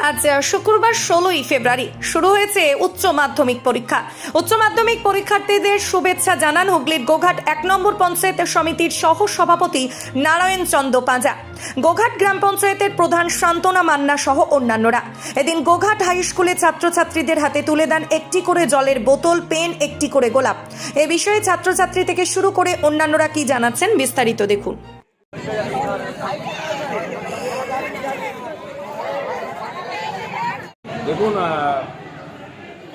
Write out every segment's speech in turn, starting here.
আজ শুক্রবার 16ই ফেব্রুয়ারি শুরু হয়েছে উচ্চ মাধ্যমিক পরীক্ষা। উচ্চ মাধ্যমিক পরীক্ষার্থীদের শুভেচ্ছা জানান হুগলির গোঘাট 1 নম্বর পঞ্চায়েত সমিতির সহ সভাপতি নারায়ণ চন্দ্র পাঁজা, গোঘাট গ্রাম পঞ্চায়েতের প্রধান শান্তনা মান্না সহ অন্যান্যরা। এদিন গোঘাট হাই স্কুলে ছাত্রছাত্রীদের হাতে তুলে দেন একটি করে জলের বোতল, পেন, একটি করে গোলাপ। এ বিষয়ে ছাত্রছাত্রী থেকে শুরু করে অন্যান্যরা কি জানাচ্ছেন বিস্তারিত দেখুন। দেখুন,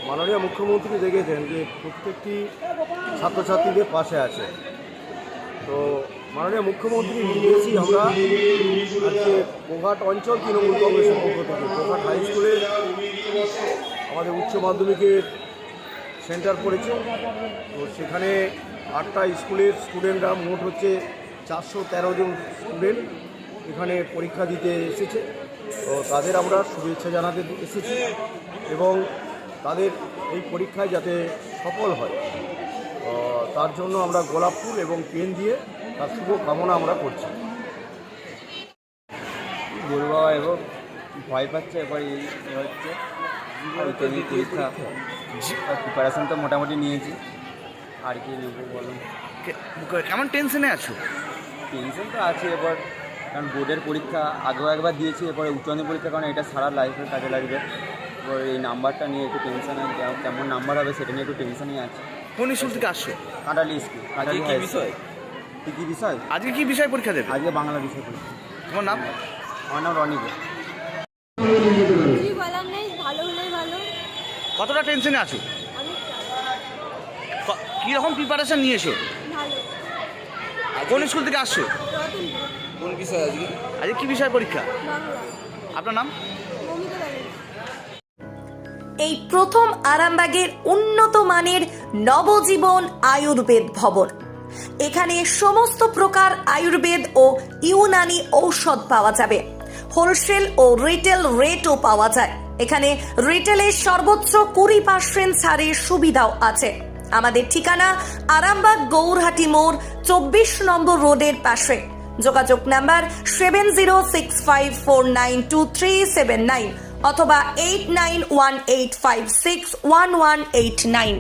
মাননীয় মুখ্যমন্ত্রী দেখেছেন যে প্রত্যেকটি ছাত্রছাত্রীদের পাশে আছে। তো মাননীয় মুখ্যমন্ত্রী নির্দেশই আমরা আজকে গোঘাট অঞ্চল তৃণমূল কংগ্রেসের পক্ষ থেকে গোঘাট হাই স্কুলে আমাদের উচ্চ মাধ্যমিকের সেন্টার পড়েছে। তো সেখানে 8টা স্কুলের স্টুডেন্টরা, মোট হচ্ছে 413 জন স্টুডেন্ট এখানে পরীক্ষা দিতে এসেছে। তো তাদের আমরা শুভেচ্ছা জানাতে এসেছি এবং তাদের এই পরীক্ষায় যাতে সফল হয় তার জন্য আমরা গোলাপ ফুল এবং পেন দিয়ে তার শুভ কামনা আমরা করছি। বলবো বাবা, এবং ভয় পাচ্ছে, এবার এই হচ্ছে পরীক্ষা প্রিপারেশন তো মোটামুটি নিয়েছি, আর কি নেবো বলুন। কেমন টেনশনে আছো? টেনশন তো আছে এবার, কারণ বোর্ডের পরীক্ষা আগেও একবার দিয়েছি, এরপরে উচ্চ মাধ্যমিক পরীক্ষা, কারণ এটা সারা লাইফের কাজে লাগবে। এবার এই নাম্বারটা নিয়ে একটু টেনশনে, কেমন নাম্বার হবে সেটা নিয়ে একটু টেনশনই আছে। কোন স্কুল থেকে আসছো? কাঁটালি স্কুল। আজকে কি বিষয়? কি বিষয়? আজকে কি বিষয় পরীক্ষা দেবে? আজকে বাংলা বিষয় পরীক্ষা। তোমার নাম? আমার নাম রনি দে। কিছুই বলার নেই, ভালো হলেই ভালো। কতটা টেনশনে আছো? কীরকম প্রিপারেশন নিয়েছো? ভালো। কোন স্কুল থেকে আসছো? রতনপুর, কোন বিষয় আজকে? আজকে কি বিষয় পরীক্ষা? বাংলা। আপনার নাম? মমিতা ব্যানার্জি। এই প্রথম আরামবাগের উন্নত মানের নবজীবন আয়ুর্বেদ ভবন। এখানে সমস্ত প্রকার আয়ুর্বেদ ও ইউনানি ঔষধ পাওয়া যাবে। হোলসেল ও রিটেল রেটও পাওয়া যায়। এখানে রিটেলের সর্বোচ্চ 20% ছাড়ের সুবিধাও আছে। আমাদের ঠিকানা আরামবাগ গৌরহাটি মোড় 24 নম্বর রোডের পাশে। যোগাযোগ নাম্বার 7065492379 অথবা 8918561189।